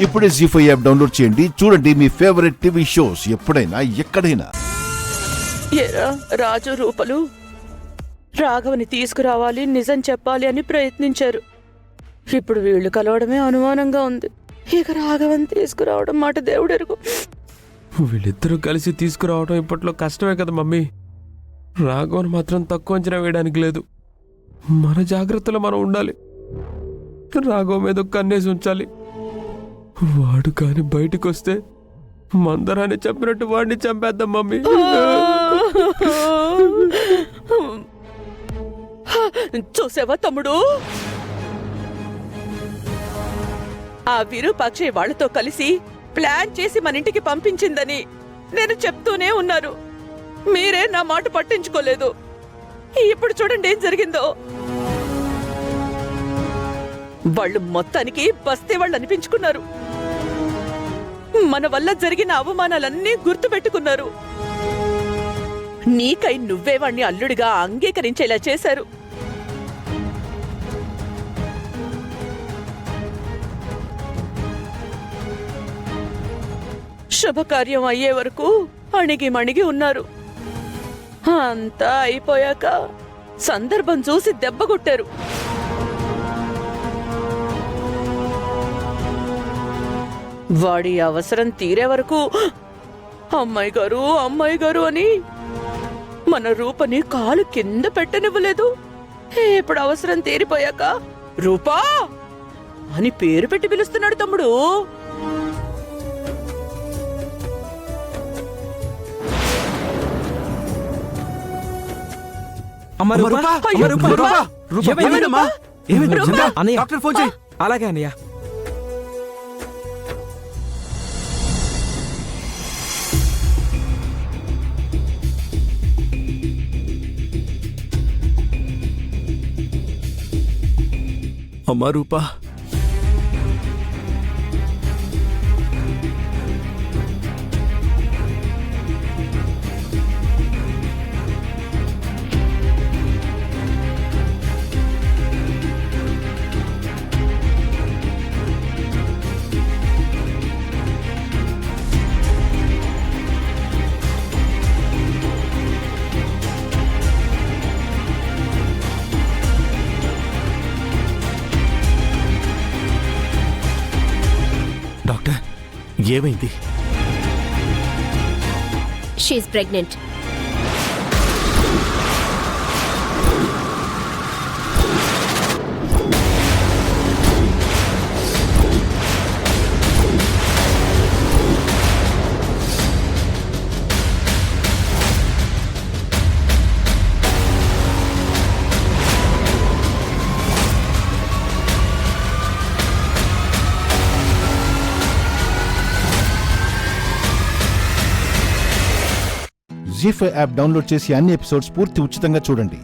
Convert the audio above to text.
ఇప్పుడే జీ5 app download చేయండి. చూడండి మీ ఫేవరెట్ టీవీ షోస్ ఎప్పుడైనా ఎక్కడైనా. ఏరా రాజు రూపలు రాఘవని తీసుకురావాలి, నిజం చెప్పాలి అని ప్రయత్నించారు. ఇప్పుడు వీళ్ళు కలవడమే అనుమానంగా ఉంది. ఇక రాఘవని తీసుకురావడం మాట దేవుడెరుగు. వీళ్ళిద్దరూ కలిసి తీసుకురావడం ఇప్పట్లో కష్టమే కదా మమ్మీ. రాఘవన్ మాత్రం తక్కువ అంచనా వేయడానికి లేదు. మన జాగ్రత్తలో మనం ఉండాలి. రాఘవ మీద కన్నేసి ఉంచాలి. వాడు కాని బయటకు వస్తే మందరాన్ని చంపినట్టు వాడిని చంపేద్దాం మమ్మీ. చూసావా తమ్ముడు, ఆ విరూపాక్షి వాళ్లతో కలిసి ప్లాన్ చేసి మన ఇంటికి పంపించిందని నేను చెప్తూనే ఉన్నారు. మీరే నా మాట పట్టించుకోలేదు. ఇప్పుడు చూడండి ఏం జరిగిందో. వాళ్ళు మొత్తానికి బస్తీ వాళ్ళు అనిపించుకున్నారు. మన వల్ల జరిగిన అవమానాలన్నీ గుర్తుపెట్టుకున్నారు. నీకై నువ్వే వాణ్ణి అల్లుడిగా అంగీకరించేలా చేశారు. శుభకార్యం అయ్యే వరకు అణిగి మణిగి ఉన్నారు. అంతా అయిపోయాక సందర్భం చూసి దెబ్బ కొట్టారు. వాడి అవసరం తీరే వరకు అమ్మాయి గారు అని మన రూపని కాలు కింద పెట్టనివ్వలేదు. ఇప్పుడు అవసరం తీరిపోయాక రూపా అని పేరు పెట్టి పిలుస్తున్నాడు తమ్ముడు. అలాగే అన్నయ్య. అమ్మా రూపా, ఏమైంది? She's pregnant. Zee five app download చేసి అన్ని ఎపిసోడ్స్ పూర్తి ఉచితంగా చూడండి.